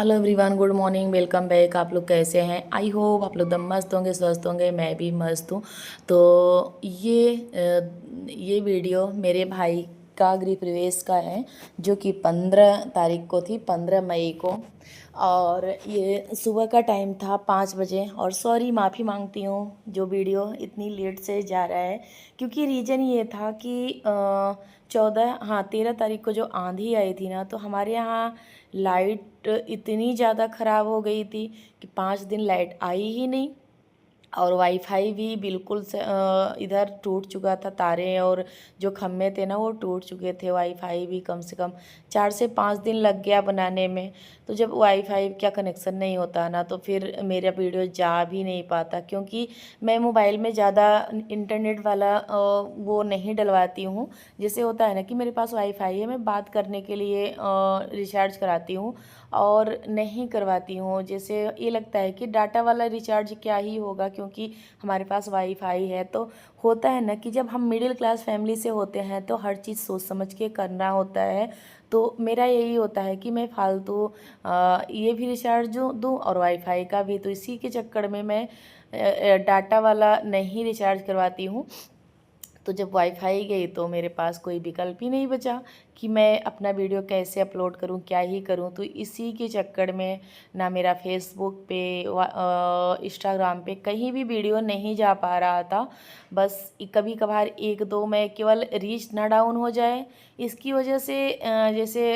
Hello everyone, good morning, welcome back. आप लोग कैसे हैं? आई होप आप लोग एकदम मस्त होंगे, स्वस्थ होंगे। मैं भी मस्त हूँ। तो ये वीडियो मेरे भाई का गृह प्रवेश का है, जो कि 15 तारीख को थी, 15 मई को। और ये सुबह का टाइम था, 5 बजे। और सॉरी, माफ़ी मांगती हूँ जो वीडियो इतनी लेट से जा रहा है, क्योंकि रीज़न ये था कि 13 तारीख को जो आंधी आई थी ना, तो हमारे यहाँ लाइट इतनी ज़्यादा ख़राब हो गई थी कि 5 दिन लाइट आई ही नहीं। और वाईफाई भी बिल्कुल से इधर टूट चुका था, तारे और जो खम्भे थे ना वो टूट चुके थे। वाईफाई भी कम से कम 4 से 5 दिन लग गया बनाने में। तो जब वाईफाई का कनेक्शन नहीं होता ना, तो फिर मेरा वीडियो जा भी नहीं पाता, क्योंकि मैं मोबाइल में ज़्यादा इंटरनेट वाला वो नहीं डलवाती हूँ। जैसे होता है ना कि मेरे पास वाईफाई है, मैं बात करने के लिए रिचार्ज कराती हूँ और नहीं करवाती हूँ। जैसे ये लगता है कि डाटा वाला रिचार्ज क्या ही होगा, क्योंकि हमारे पास वाईफाई है। तो होता है ना कि जब हम मिडिल क्लास फैमिली से होते हैं तो हर चीज़ सोच समझ के करना होता है। तो मेरा यही होता है कि मैं फालतू ये भी रिचार्ज दूँ और वाईफाई का भी। तो इसी के चक्कर में मैं डाटा वाला नहीं रिचार्ज करवाती हूँ। तो जब वाईफाई गई तो मेरे पास कोई विकल्प ही नहीं बचा कि मैं अपना वीडियो कैसे अपलोड करूं, क्या ही करूं। तो इसी के चक्कर में ना मेरा फेसबुक पे इंस्टाग्राम पे कहीं भी वीडियो नहीं जा पा रहा था। बस कभी कभार एक दो में केवल रीच ना डाउन हो जाए, इसकी वजह से जैसे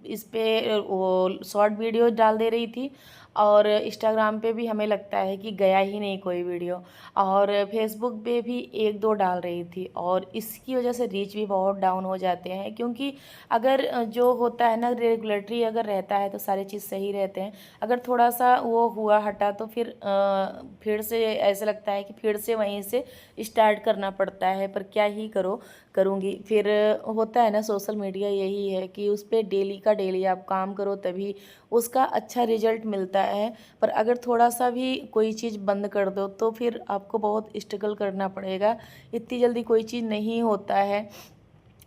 इस पे वो शॉर्ट वीडियो डाल दे रही थी। और इंस्टाग्राम पे भी हमें लगता है कि गया ही नहीं कोई वीडियो। और फेसबुक पे भी एक दो डाल रही थी, और इसकी वजह से रीच भी बहुत डाउन हो जाते हैं। क्योंकि अगर जो होता है ना, रेगुलेटरी अगर रहता है तो सारी चीज़ सही रहते हैं। अगर थोड़ा सा वो हुआ हटा तो फिर से ऐसा लगता है कि फिर से वहीं से स्टार्ट करना पड़ता है। पर क्या ही करूँगी फिर। होता है ना, सोशल मीडिया यही है कि उस पर डेली का डेली आप काम करो तभी उसका अच्छा रिजल्ट मिलता है। पर अगर थोड़ा सा भी कोई चीज़ बंद कर दो तो फिर आपको बहुत स्ट्रगल करना पड़ेगा। इतनी जल्दी कोई चीज़ नहीं होता है,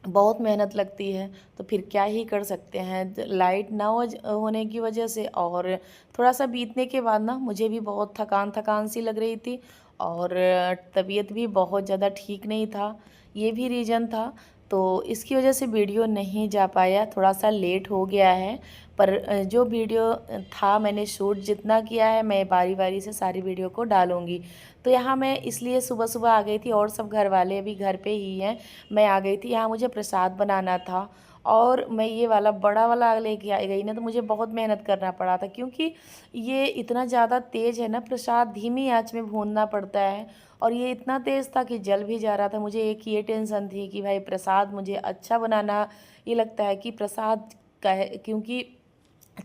बहुत मेहनत लगती है। तो फिर क्या ही कर सकते हैं। लाइट ना होने की वजह से और थोड़ा सा बीतने के बाद ना मुझे भी बहुत थकान थकान सी लग रही थी, और तबीयत भी बहुत ज़्यादा ठीक नहीं था। ये भी रीज़न था। तो इसकी वजह से वीडियो नहीं जा पाया, थोड़ा सा लेट हो गया है। पर जो वीडियो था मैंने शूट जितना किया है, मैं बारी बारी से सारी वीडियो को डालूँगी। तो यहाँ मैं इसलिए सुबह सुबह आ गई थी, और सब घर वाले भी घर पे ही हैं। मैं आ गई थी, यहाँ मुझे प्रसाद बनाना था। और मैं ये वाला बड़ा वाला लेके आ गई ना, तो मुझे बहुत मेहनत करना पड़ा था, क्योंकि ये इतना ज़्यादा तेज़ है ना, प्रसाद धीमी आंच में भूनना पड़ता है। और ये इतना तेज़ था कि जल भी जा रहा था। मुझे एक ये टेंशन थी कि भाई प्रसाद मुझे अच्छा बनाना, ये लगता है कि प्रसाद का है, क्योंकि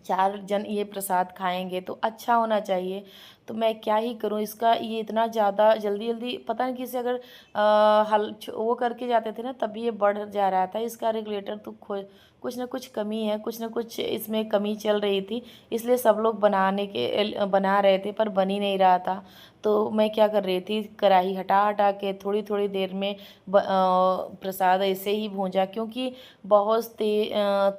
4 जन ये प्रसाद खाएंगे तो अच्छा होना चाहिए। तो मैं क्या ही करूं, इसका ये इतना ज़्यादा जल्दी जल्दी पता नहीं किसे अगर वो करके जाते थे ना, तभी ये बढ़ जा रहा था। इसका रेगुलेटर तो कुछ ना कुछ कमी है, कुछ ना कुछ इसमें कमी चल रही थी। इसलिए सब लोग बना रहे थे पर बन ही नहीं रहा था। तो मैं क्या कर रही थी, कढ़ाई हटा हटा के थोड़ी थोड़ी देर में प्रसाद ऐसे ही भूंजा, क्योंकि बहुत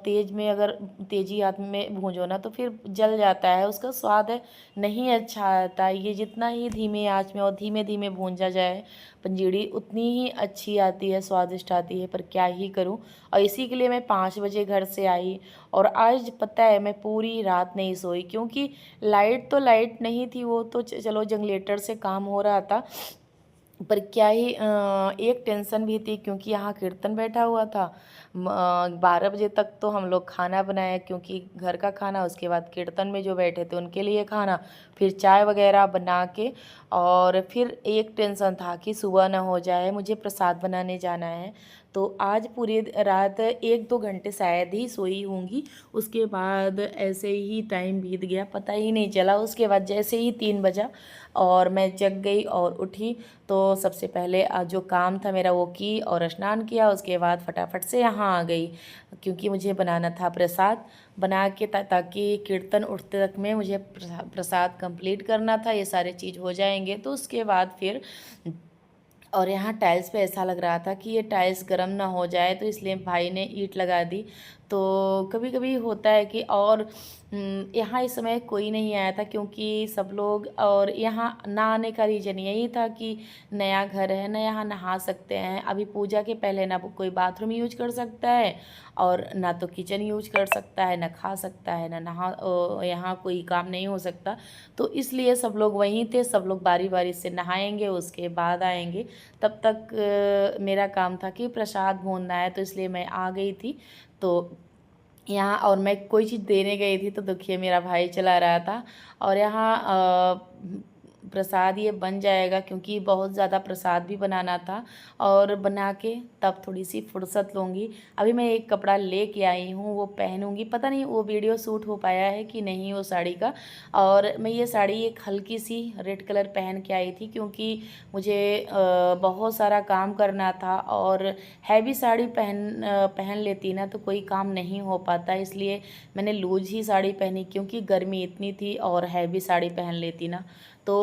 तेज में अगर तेजी हाथ में भूंजो ना तो फिर जल जाता है, उसका स्वाद है नहीं अच्छा आता है। ये जितना ही धीमे आंच में और धीमे धीमे भूंजा जाए पंजीरी, उतनी ही अच्छी आती है, स्वादिष्ट आती है। पर क्या ही करूं। और इसी के लिए मैं 5 बजे घर से आई। और आज पता है मैं पूरी रात नहीं सोई, क्योंकि लाइट नहीं थी, वो तो चलो जनरेटर से काम हो रहा था। पर क्या ही एक टेंशन भी थी, क्योंकि यहाँ कीर्तन बैठा हुआ था। 12 बजे तक तो हम लोग खाना बनाया, क्योंकि घर का खाना, उसके बाद कीर्तन में जो बैठे थे उनके लिए खाना, फिर चाय वगैरह बना के। और फिर एक टेंशन था कि सुबह ना हो जाए, मुझे प्रसाद बनाने जाना है। तो आज पूरी रात 1-2 घंटे शायद ही सोई होंगी। उसके बाद ऐसे ही टाइम बीत गया, पता ही नहीं चला। उसके बाद जैसे ही 3 बजा और मैं जग गई और उठी, तो सबसे पहले जो काम था मेरा वो की और स्नान किया। उसके बाद फटाफट से यहाँ आ गई, क्योंकि मुझे बनाना था प्रसाद। बना के ताकि कीर्तन उठते तक में मुझे प्रसाद कंप्लीट करना था, ये सारे चीज़ हो जाएंगे तो उसके बाद फिर। और यहाँ टाइल्स पे ऐसा लग रहा था कि ये टाइल्स गर्म ना हो जाए, तो इसलिए भाई ने ईंट लगा दी। तो कभी कभी होता है कि और यहाँ इस समय कोई नहीं आया था क्योंकि सब लोग, और यहाँ ना आने का रीज़न यही था कि नया घर है ना, यहाँ नहा सकते हैं अभी पूजा के पहले, ना कोई बाथरूम यूज कर सकता है और ना तो किचन यूज कर सकता है, ना खा सकता है, ना यहाँ कोई काम नहीं हो सकता। तो इसलिए सब लोग वहीं थे, सब लोग बारी बारी से नहाएंगे उसके बाद आएंगे। तब तक मेरा काम था कि प्रसाद भूनना है, तो इसलिए मैं आ गई थी। तो यहाँ और मैं कोई चीज़ देने गई थी तो देखिए मेरा भाई चला रहा था। और यहाँ प्रसाद ये बन जाएगा क्योंकि बहुत ज़्यादा प्रसाद भी बनाना था, और बना के तब थोड़ी सी फुर्सत लूँगी। अभी मैं एक कपड़ा लेके आई हूँ, वो पहनूँगी, पता नहीं वो वीडियो शूट हो पाया है कि नहीं वो साड़ी का। और मैं ये साड़ी एक हल्की सी रेड कलर पहन के आई थी क्योंकि मुझे बहुत सारा काम करना था, और हैवी साड़ी पहन लेती ना तो कोई काम नहीं हो पाता, इसलिए मैंने लूज ही साड़ी पहनी क्योंकि गर्मी इतनी थी, और हैवी साड़ी पहन लेती ना तो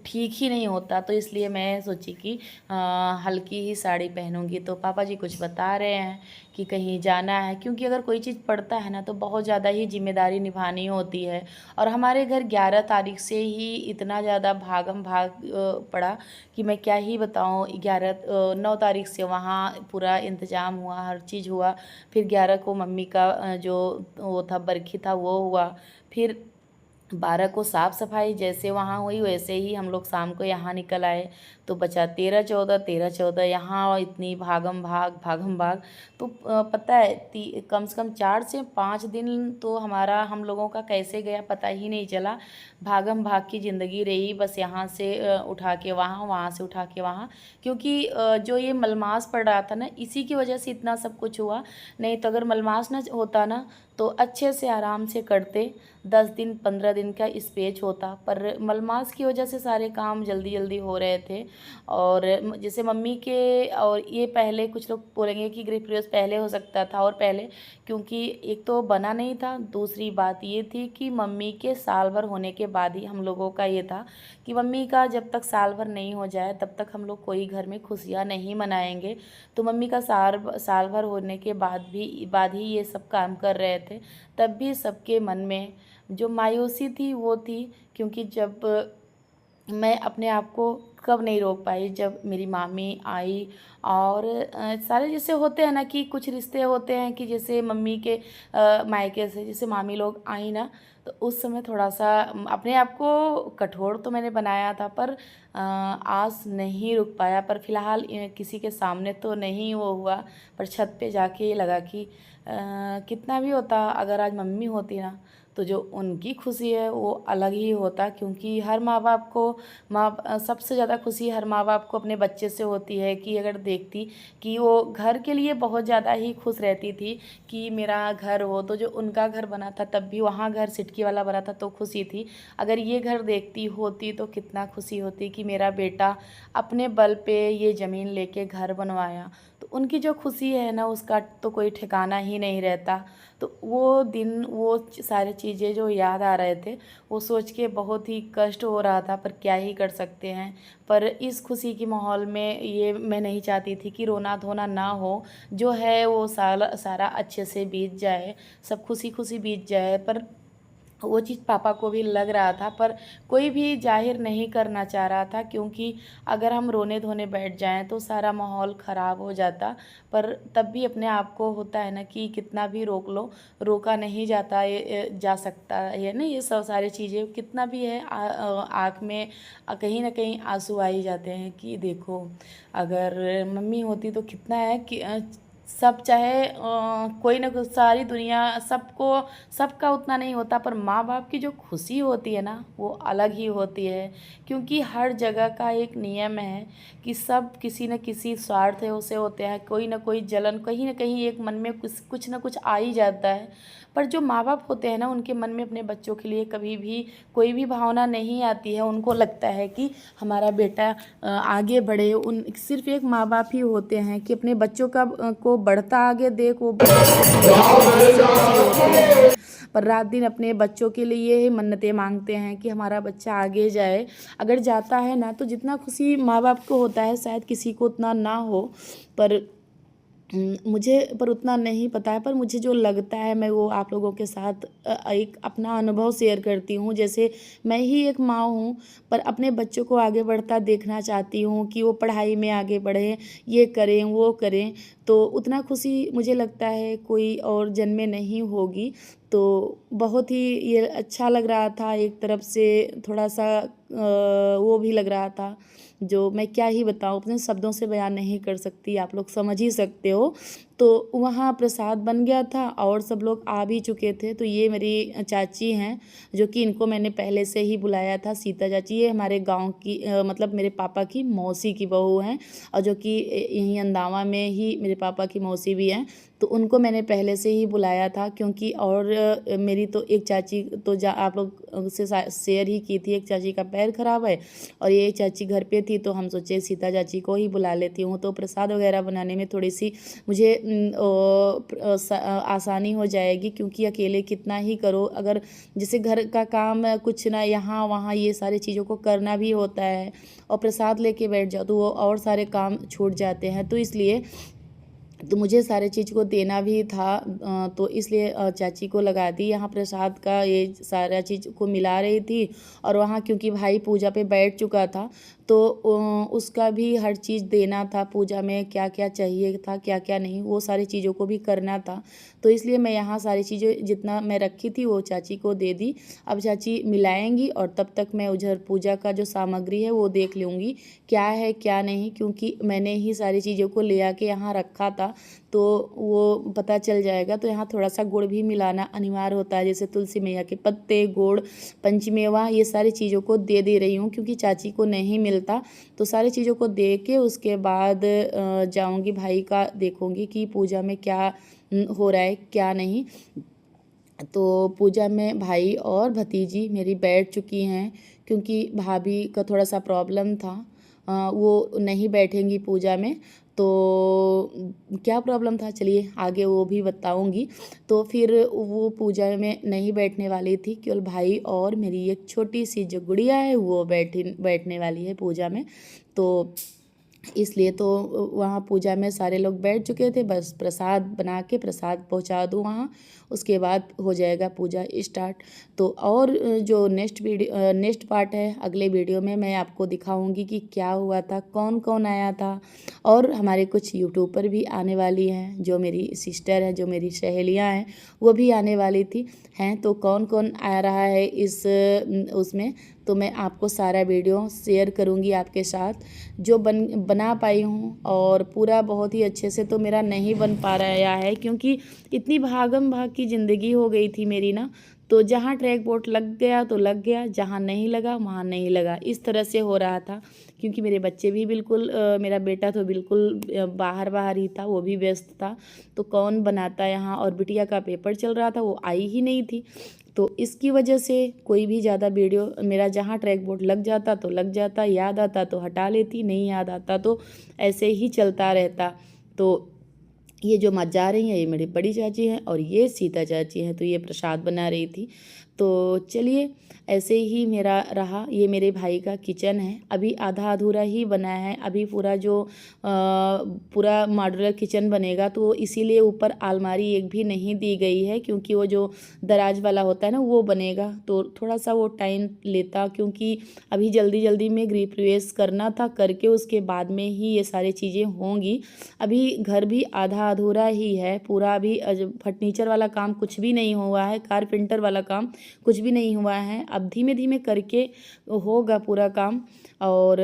ठीक ही नहीं होता। तो इसलिए मैं सोची कि हल्की ही साड़ी पहनूंगी। तो पापा जी कुछ बता रहे हैं कि कहीं जाना है, क्योंकि अगर कोई चीज़ पड़ता है ना तो बहुत ज़्यादा ही जिम्मेदारी निभानी होती है। और हमारे घर 11 तारीख से ही इतना ज़्यादा भागम भाग पड़ा कि मैं क्या ही बताऊँ। 9 तारीख से वहाँ पूरा इंतज़ाम हुआ, हर चीज़ हुआ। फिर 11 को मम्मी का जो वो था बरखी था वो हुआ। फिर 12 को साफ़ सफाई जैसे वहाँ हुई वैसे ही हम लोग शाम को यहाँ निकल आए। तो बचा 13-14 यहाँ इतनी भागम भाग। तो पता है कम से कम 4 से 5 दिन तो हम लोगों का कैसे गया पता ही नहीं चला। भागम भाग की ज़िंदगी रही, बस यहाँ से उठा के वहाँ, वहाँ से उठा के वहाँ। क्योंकि जो ये मलमास पड़ रहा था ना, इसी की वजह से इतना सब कुछ हुआ। नहीं तो अगर मलमास ना होता ना तो अच्छे से आराम से करते, 10 दिन 15 दिन का स्पेच होता। पर मलमास की वजह से सारे काम जल्दी जल्दी हो रहे थे। और जैसे मम्मी के, और ये पहले कुछ लोग बोलेंगे कि गृह प्रवेश पहले हो सकता था, और पहले क्योंकि एक तो बना नहीं था, दूसरी बात ये थी कि मम्मी के साल भर होने के बाद ही हम लोगों का ये था कि मम्मी का जब तक साल भर नहीं हो जाए तब तक हम लोग कोई घर में खुशियाँ नहीं मनाएंगे। तो मम्मी का साल भर होने के बाद ही ये सब काम कर रहे थे। तब भी सबके मन में जो मायूसी थी वो थी, क्योंकि जब मैं अपने आप को कब नहीं रोक पाई, जब मेरी मामी आई। और सारे जैसे होते हैं ना कि कुछ रिश्ते होते हैं कि जैसे मम्मी के मायके से जैसे मामी लोग आई ना, तो उस समय थोड़ा सा अपने आप को कठोर तो मैंने बनाया था, पर आस नहीं रुक पाया। पर फिलहाल किसी के सामने तो नहीं वो हुआ, पर छत पे जाके ये लगा कि कितना भी होता, अगर आज मम्मी होती ना तो जो उनकी खुशी है वो अलग ही होता। क्योंकि हर माँ बाप को सबसे ज़्यादा खुशी हर माँ बाप को अपने बच्चे से होती है, कि अगर देखती कि वो घर के लिए बहुत ज़्यादा ही खुश रहती थी कि मेरा घर हो। तो जो उनका घर बना था तब भी वहाँ घर सिटकी वाला बना था तो खुशी थी। अगर ये घर देखती होती तो कितना खुशी होती कि मेरा बेटा अपने बल पे ये ज़मीन लेके घर बनवाया। तो उनकी जो खुशी है ना उसका तो कोई ठिकाना ही नहीं रहता। तो वो दिन, वो सारी चीज़ें जो याद आ रहे थे, वो सोच के बहुत ही कष्ट हो रहा था, पर क्या ही कर सकते हैं। पर इस खुशी के माहौल में ये मैं नहीं चाहती थी कि रोना धोना ना हो, जो है वो सारा अच्छे से बीत जाए, सब खुशी खुशी बीत जाए। पर वो चीज़ पापा को भी लग रहा था, पर कोई भी जाहिर नहीं करना चाह रहा था, क्योंकि अगर हम रोने धोने बैठ जाएं तो सारा माहौल ख़राब हो जाता। पर तब भी अपने आप को होता है ना कि कितना भी रोक लो, रोका नहीं जाता, ये जा सकता है ना। ये सब सारी चीज़ें कितना भी है आँख में कहीं ना कहीं आंसू आ ही जाते हैं कि देखो अगर मम्मी होती तो कितना है कि सब चाहे कोई ना कोई, सारी दुनिया सबको, सबका उतना नहीं होता, पर माँ बाप की जो खुशी होती है ना वो अलग ही होती है। क्योंकि हर जगह का एक नियम है कि सब किसी न किसी स्वार्थ से होते हैं, कोई ना कोई जलन कहीं ना कहीं एक मन में कुछ ना कुछ आ ही जाता है। पर जो माँ बाप होते हैं ना उनके मन में अपने बच्चों के लिए कभी भी कोई भी भावना नहीं आती है। उनको लगता है कि हमारा बेटा आगे बढ़े। उन सिर्फ एक माँ बाप ही होते हैं कि अपने बच्चों का को बढ़ता आगे देख, वो पर रात दिन अपने बच्चों के लिए ही मन्नतें मांगते हैं कि हमारा बच्चा आगे जाए। अगर जाता है ना तो जितना खुशी माँ बाप को होता है शायद किसी को उतना ना हो। पर मुझे पर उतना नहीं पता है, पर मुझे जो लगता है मैं वो आप लोगों के साथ एक अपना अनुभव शेयर करती हूँ। जैसे मैं ही एक माँ हूँ, पर अपने बच्चों को आगे बढ़ता देखना चाहती हूँ कि वो पढ़ाई में आगे बढ़ें, ये करें, वो करें। तो उतना खुशी मुझे लगता है कोई और जन्म में नहीं होगी। तो बहुत ही ये अच्छा लग रहा था, एक तरफ से थोड़ा-सा वो भी लग रहा था, जो मैं क्या ही बताऊँ, अपने शब्दों से बयान नहीं कर सकती, आप लोग समझ ही सकते हो। तो वहाँ प्रसाद बन गया था और सब लोग आ भी चुके थे। तो ये मेरी चाची हैं, जो कि इनको मैंने पहले से ही बुलाया था, सीता चाची। ये हमारे गाँव की मतलब मेरे पापा की मौसी की बहू हैं, और जो कि यहीं अंदावा में ही मेरे पापा की मौसी भी हैं। तो उनको मैंने पहले से ही बुलाया था, क्योंकि और मेरी तो एक चाची तो जा आप लोग से शेयर ही की थी, एक चाची का पैर खराब है और ये चाची घर पे थी, तो हम सोचे सीता चाची को ही बुला लेती हूँ। तो प्रसाद वगैरह बनाने में थोड़ी सी मुझे आसानी हो जाएगी, क्योंकि अकेले कितना ही करो, अगर जैसे घर का काम कुछ ना यहाँ वहाँ ये सारी चीज़ों को करना भी होता है, और प्रसाद लेके बैठ जाओ तो वो और सारे काम छूट जाते हैं। तो इसलिए तो मुझे सारे चीज़ को देना भी था, तो इसलिए चाची को लगा दी यहाँ प्रसाद का, ये सारा चीज़ को मिला रही थी। और वहाँ क्योंकि भाई पूजा पे बैठ चुका था, तो उसका भी हर चीज़ देना था, पूजा में क्या क्या चाहिए था, क्या क्या नहीं, वो सारी चीज़ों को भी करना था। तो इसलिए मैं यहाँ सारी चीज़ें जितना मैं रखी थी वो चाची को दे दी। अब चाची मिलाएंगी, और तब तक मैं उधर पूजा का जो सामग्री है वो देख लूँगी क्या है क्या नहीं, क्योंकि मैंने ही सारी चीज़ों को ले आके यहाँ रखा था, तो वो पता चल जाएगा। तो यहाँ थोड़ा सा गुड़ भी मिलाना अनिवार्य होता है, जैसे तुलसी मैया के पत्ते, गुड़, पंचमेवा, ये सारी चीज़ों को दे रही हूँ, क्योंकि चाची को नहीं मिलता। तो सारी चीज़ों को दे के उसके बाद जाऊँगी भाई का, देखूँगी कि पूजा में क्या हो रहा है क्या नहीं। तो पूजा में भाई और भतीजी मेरी बैठ चुकी हैं, क्योंकि भाभी का थोड़ा सा प्रॉब्लम था, वो नहीं बैठेंगी पूजा में। तो क्या प्रॉब्लम था चलिए आगे वो भी बताऊंगी। तो फिर वो पूजा में नहीं बैठने वाली थी, केवल भाई और मेरी एक छोटी सी जो गुड़िया है वो बैठने वाली है पूजा में। तो इसलिए तो वहाँ पूजा में सारे लोग बैठ चुके थे, बस प्रसाद बना के प्रसाद पहुँचा दूँ वहाँ, उसके बाद हो जाएगा पूजा स्टार्ट। तो और जो नेक्स्ट पार्ट है, अगले वीडियो में मैं आपको दिखाऊंगी कि क्या हुआ था, कौन कौन आया था। और हमारे कुछ यूट्यूबर भी आने वाली हैं, जो मेरी सिस्टर है, जो मेरी सहेलियाँ हैं, वो भी आने वाली थी हैं। तो कौन कौन आ रहा है इस उसमें, तो मैं आपको सारा वीडियो शेयर करूंगी आपके साथ, जो बना पाई हूँ। और पूरा बहुत ही अच्छे से तो मेरा नहीं बन पा रहा है, क्योंकि इतनी भागम भाग की ज़िंदगी हो गई थी मेरी ना। तो जहाँ ट्रैक बोर्ड लग गया तो लग गया, जहाँ नहीं लगा वहाँ नहीं लगा, इस तरह से हो रहा था। क्योंकि मेरे बच्चे भी बिल्कुल मेरा बेटा तो बिल्कुल बाहर ही था, वो भी व्यस्त था। तो कौन बनाता यहाँ, और बिटिया का पेपर चल रहा था, वो आई ही नहीं थी। तो इसकी वजह से कोई भी ज़्यादा वीडियो मेरा, जहाँ ट्रैक बोर्ड लग जाता तो लग जाता, याद आता तो हटा लेती, नहीं याद आता तो ऐसे ही चलता रहता। तो ये जो मत जा रही हैं ये मेरी बड़ी चाची हैं, और ये सीता चाची हैं। तो ये प्रसाद बना रही थी। तो चलिए ऐसे ही मेरा रहा। ये मेरे भाई का किचन है, अभी आधा अधूरा ही बना है, अभी पूरा जो पूरा मॉड्यूलर किचन बनेगा, तो इसीलिए ऊपर अलमारी एक भी नहीं दी गई है, क्योंकि वो जो दराज वाला होता है ना वो बनेगा, तो थोड़ा सा वो टाइम लेता, क्योंकि अभी जल्दी जल्दी में गृह प्रवेश करना था, करके उसके बाद में ही ये सारी चीज़ें होंगी। अभी घर भी आधा अधूरा ही है पूरा, अभी फर्नीचर वाला काम कुछ भी नहीं हुआ है, कारपेंटर वाला काम कुछ भी नहीं हुआ है, अब धीमे धीमे करके होगा पूरा काम। और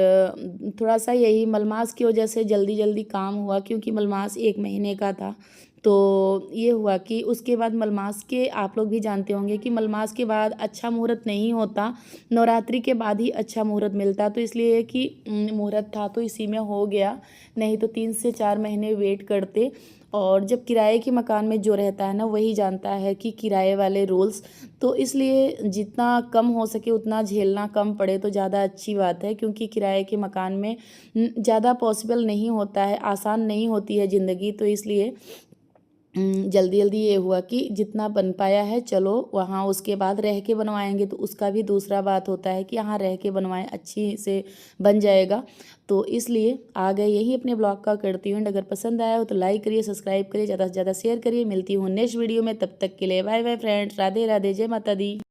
थोड़ा सा यही मलमास की वजह से जल्दी जल्दी काम हुआ, क्योंकि मलमास 1 महीने का था। तो ये हुआ कि उसके बाद मलमास के, आप लोग भी जानते होंगे कि मलमास के बाद अच्छा मुहूर्त नहीं होता, नवरात्रि के बाद ही अच्छा मुहूर्त मिलता। तो इसलिए कि मुहूर्त था तो इसी में हो गया, नहीं तो 3 से 4 महीने वेट करते। और जब किराए के मकान में जो रहता है ना वही जानता है कि किराए वाले रूल्स, तो इसलिए जितना कम हो सके उतना झेलना, कम पड़े तो ज़्यादा अच्छी बात है, क्योंकि किराए के मकान में ज़्यादा पॉसिबल नहीं होता है, आसान नहीं होती है ज़िंदगी। तो इसलिए जल्दी जल्दी ये हुआ कि जितना बन पाया है चलो वहाँ, उसके बाद रह के बनवाएंगे तो उसका भी दूसरा बात होता है कि यहाँ रह के बनवाएं, अच्छी से बन जाएगा। तो इसलिए आ गए, यही अपने ब्लॉग का करती हूँ। अगर पसंद आया हो तो लाइक करिए, सब्सक्राइब करिए, ज़्यादा से ज़्यादा शेयर करिए। मिलती हूँ नेक्स्ट वीडियो में, तब तक के लिए bye bye friends, Radhe Radhe, जय माता दी।